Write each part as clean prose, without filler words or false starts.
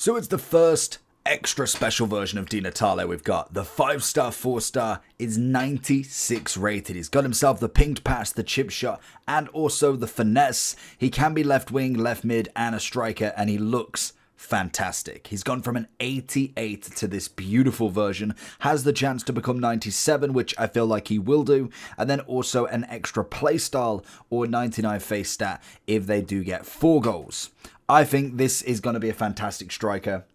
So it's the first extra special version of Di Natale we've got. The 5-star, 4-star is 96 rated. He's got himself the pinged pass, the chip shot, and also the finesse. He can be left wing, left mid, and a striker, and he looks fantastic. He's gone from an 88 to this beautiful version, has the chance to become 97, which I feel like he will do, and then also an extra playstyle or 99 face stat if they do get 4 goals. I think this is going to be a fantastic striker.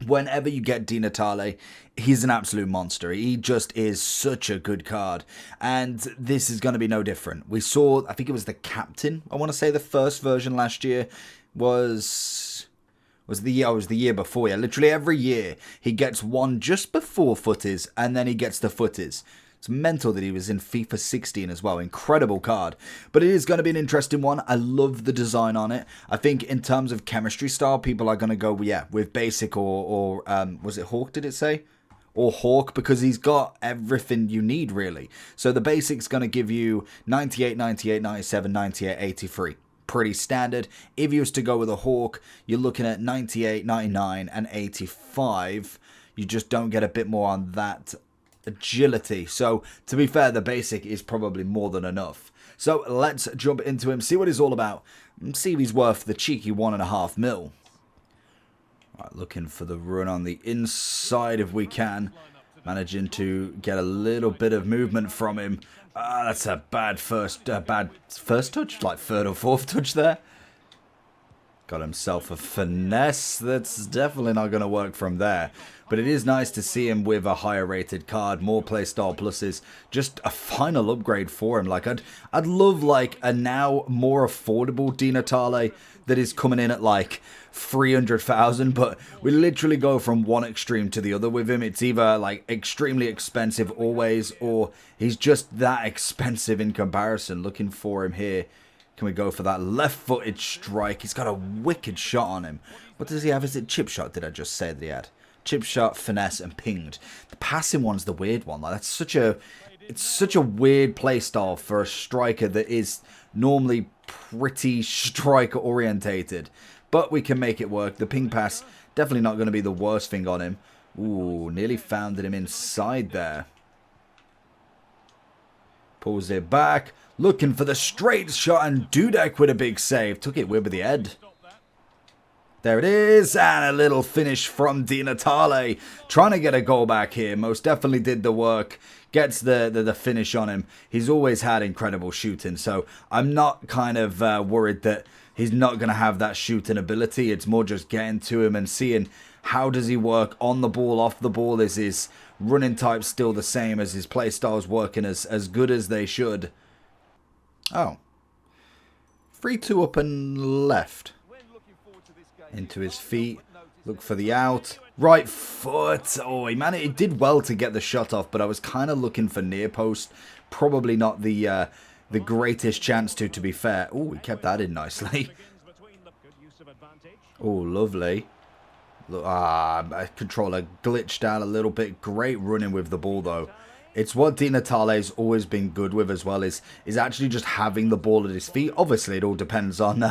Whenever you get Di Natale, he's an absolute monster. He just is such a good card. And this is going to be no different. We saw, I think it was the captain. I want to say the first version last year was the year before. Yeah, literally every year he gets one just before footies and then he gets the footies. It's mental that he was in FIFA 16 as well. Incredible card. But it is going to be an interesting one. I love the design on it. I think in terms of chemistry style, people are going to go, yeah, with basic or was it Hawk, did it say? Or Hawk, because he's got everything you need, really. So the basic's going to give you 98, 98, 97, 98, 83. Pretty standard. If you was to go with a Hawk, you're looking at 98, 99, and 85. You just don't get a bit more on that agility. So to be fair, the basic is probably more than enough. So let's jump into him, see what he's all about, and see if he's worth the cheeky 1.5 mil. Right, looking for the run on the inside if we can. Managing to get a little bit of movement from him. That's a bad first touch, like third or fourth touch there. Got himself a finesse. That's definitely not going to work from there. But it is nice to see him with a higher rated card, more playstyle pluses, just a final upgrade for him. Like I'd love like a now more affordable Di Natale that is coming in at like 300,000, but we literally go from one extreme to the other with him. It's either like extremely expensive always, or he's just that expensive in comparison. Looking for him here. Can we go for that left-footed strike? He's got a wicked shot on him. What does he have? Is it chip shot? Did I just say that he had? Chip shot, finesse, and pinged. The passing one's the weird one. Like it's such a weird play style for a striker that is normally pretty striker orientated. But we can make it work. The ping pass definitely not going to be the worst thing on him. Ooh, nearly founded him inside there. Pulls it back. Looking for the straight shot, and Dudek with a big save. Took it with the head. There it is, and a little finish from Di Natale. Trying to get a goal back here. Most definitely did the work. Gets the finish on him. He's always had incredible shooting, so I'm not kind of worried that he's not going to have that shooting ability. It's more just getting to him and seeing how does he work on the ball, off the ball. Is his running type still the same? As his play styles working as good as they should? Oh. 3-2 up and left. Into his feet. Look for the out. Right foot. Oh, man, it did well to get the shot off, but I was kind of looking for near post. Probably not the greatest chance to be fair. Oh, he kept that in nicely. Oh, lovely. Look, controller glitched out a little bit. Great running with the ball, though. It's what Di Natale's always been good with as well, is actually just having the ball at his feet. Obviously, it all depends on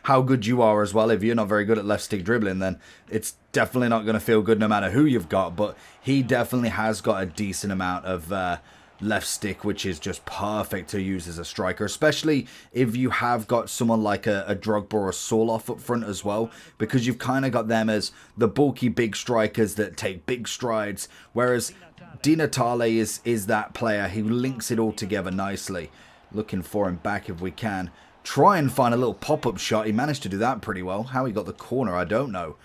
how good you are as well. If you're not very good at left stick dribbling, then it's definitely not going to feel good no matter who you've got. But he definitely has got a decent amount of left stick, which is just perfect to use as a striker, especially if you have got someone like a Drogba or a Soloff up front as well, because you've kind of got them as the bulky big strikers that take big strides, whereas Di Natale is that player who links it all together nicely. Looking for him back if we can. Try and find a little pop-up shot. He managed to do that pretty well. How he got the corner, I don't know.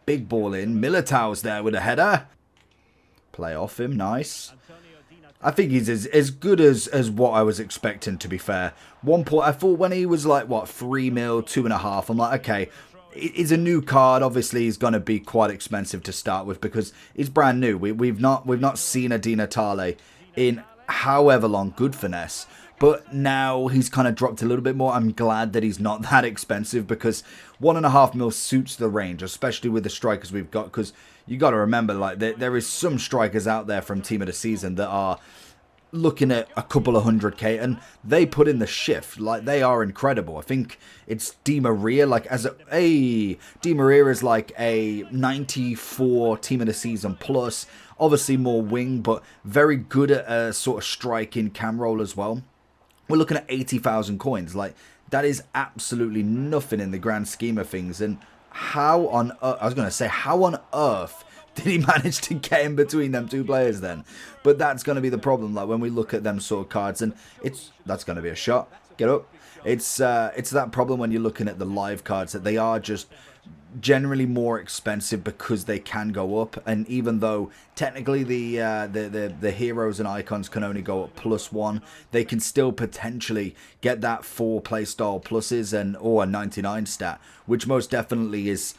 Big ball in. Militao's there with a header. Play off him. Nice. I think he's as good as what I was expecting, to be fair. One point, I thought when he was like, what, 3 mil, 2.5, I'm like, okay, it's a new card. Obviously, he's going to be quite expensive to start with because he's brand new. We've not seen a Di Natale in however long. Good finesse. But now he's kind of dropped a little bit more. I'm glad that he's not that expensive because 1.5 mil suits the range, especially with the strikers we've got. Because you got to remember, like there is some strikers out there from Team of the Season that are looking at a couple of 100k, and they put in the shift. Like, they are incredible. I think it's Di Maria, like, Di Maria is like a 94 team of the season plus. Obviously more wing, but very good at a sort of striking cam roll as well. We're looking at 80,000 coins. Like, that is absolutely nothing in the grand scheme of things. And how on earth, I was going to say, how on earth did he manage to get in between them two players then? But that's going to be the problem. Like, when we look at them sort of cards, and that's going to be a shot. Get up. It's that problem when you're looking at the live cards, that they are just generally more expensive because they can go up. And even though technically the heroes and icons can only go up +1, they can still potentially get that 4 playstyle pluses or a 99 stat, which most definitely is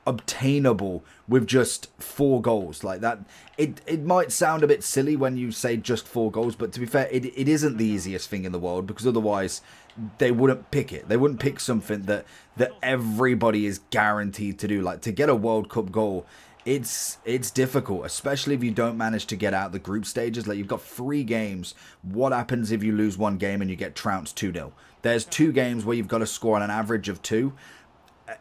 obtainable with just 4 goals. Like that, it might sound a bit silly when you say just 4 goals, but to be fair, it isn't the easiest thing in the world, because otherwise they wouldn't pick it. They wouldn't pick something that everybody is guaranteed to do. Like, to get a World Cup goal, it's difficult, especially if you don't manage to get out the group stages. Like, you've got 3 games. What happens if you lose 1 game and you get trounced 2-0? There's 2 games where you've got to score on an average of 2.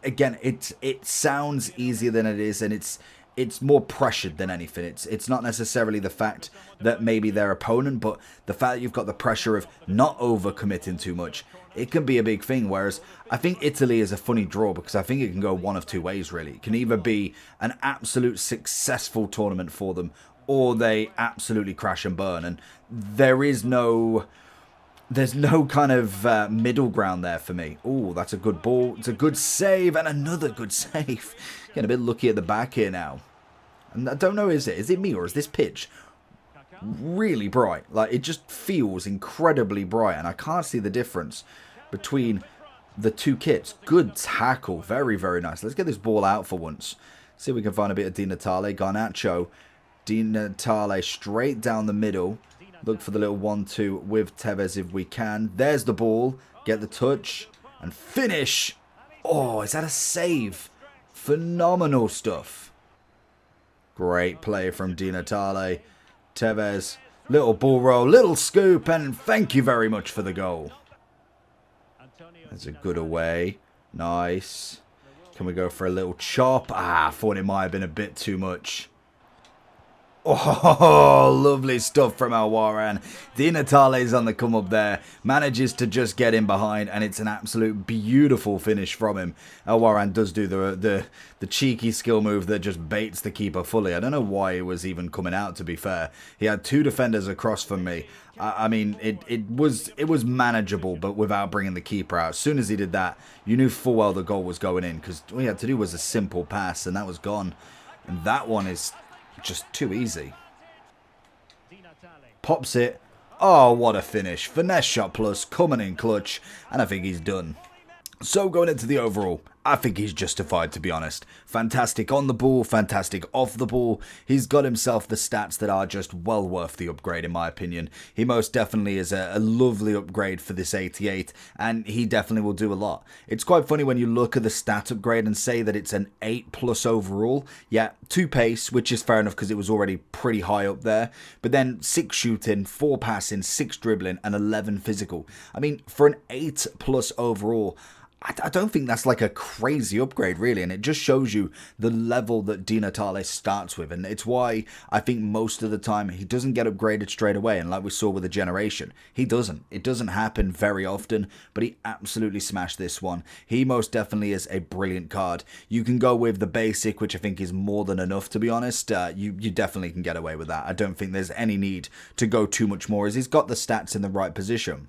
Again, it sounds easier than it is, and it's more pressured than anything. It's not necessarily the fact that maybe their opponent, but the fact that you've got the pressure of not overcommitting too much. It can be a big thing, whereas I think Italy is a funny draw, because I think it can go one of 2 ways, really. It can either be an absolute successful tournament for them, or they absolutely crash and burn, and there's no kind of middle ground there for me. Oh, that's a good ball. It's a good save, and another good save. Getting a bit lucky at the back here now. And I don't know, is it me, or is this pitch really bright? Like, it just feels incredibly bright, and I can't see the difference between the 2 kits. Good tackle. Very, very nice. Let's get this ball out for once. See if we can find a bit of Di Natale. Garnacho. Di Natale straight down the middle. Look for the little 1-2 with Tevez if we can. There's the ball. Get the touch. And finish. Oh, is that a save? Phenomenal stuff. Great play from Di Natale. Tevez. Little ball roll. Little scoop. And thank you very much for the goal. That's a good away. Nice. Can we go for a little chop? I thought it might have been a bit too much. Oh, lovely stuff from El Warran. Di Natale's on the come up there. Manages to just get in behind, and it's an absolute beautiful finish from him. El Warran does do the cheeky skill move that just baits the keeper fully. I don't know why it was even coming out, to be fair. He had 2 defenders across from me. I mean, it was manageable, but without bringing the keeper out. As soon as he did that, you knew full well the goal was going in, because all he had to do was a simple pass, and that was gone. And that one is just too easy. Pops it. Oh, what a finish. Finesse shot plus, coming in clutch, and I think he's done. So going into the overall, I think he's justified, to be honest. Fantastic on the ball, fantastic off the ball. He's got himself the stats that are just well worth the upgrade, in my opinion. He most definitely is a lovely upgrade for this 88, and he definitely will do a lot. It's quite funny when you look at the stat upgrade and say that it's an 8+ overall. Yeah, 2 pace, which is fair enough because it was already pretty high up there. But then 6 shooting, 4 passing, 6 dribbling, and 11 physical. I mean, for an 8+ overall, I don't think that's like a crazy upgrade, really, and it just shows you the level that Di Natale starts with, and it's why I think most of the time he doesn't get upgraded straight away, and like we saw with the generation, he doesn't. It doesn't happen very often, but he absolutely smashed this one. He most definitely is a brilliant card. You can go with the basic, which I think is more than enough, to be honest. You definitely can get away with that. I don't think there's any need to go too much more, as he's got the stats in the right position.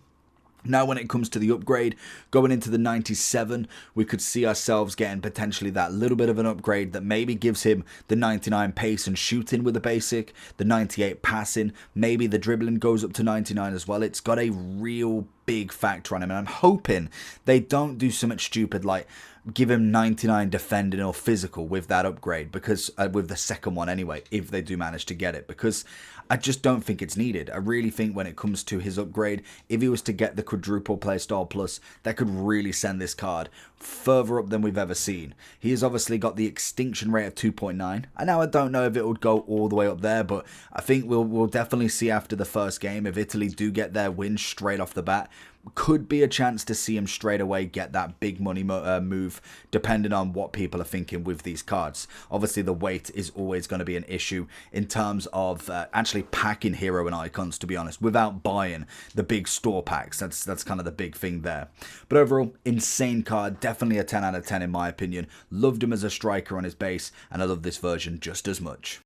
Now, when it comes to the upgrade, going into the 97, we could see ourselves getting potentially that little bit of an upgrade that maybe gives him the 99 pace and shooting with the basic, the 98 passing, maybe the dribbling goes up to 99 as well. It's got a real big factor on him, and I'm hoping they don't do something stupid like give him 99 defending or physical with that upgrade, because with the second one anyway, if they do manage to get it, because I just don't think it's needed. I really think when it comes to his upgrade, if he was to get the quadruple playstyle plus, that could really send this card further up than we've ever seen. He has obviously got the extinction rate of 2.9. And now I don't know if it would go all the way up there, but I think we'll definitely see after the first game if Italy do get their win straight off the bat. Could be a chance to see him straight away get that big money move, depending on what people are thinking with these cards. Obviously, the weight is always going to be an issue in terms of actually packing hero and icons, to be honest, without buying the big store packs. That's kind of the big thing there. But overall, insane card. Definitely a 10 out of 10 in my opinion. Loved him as a striker on his base, and I love this version just as much.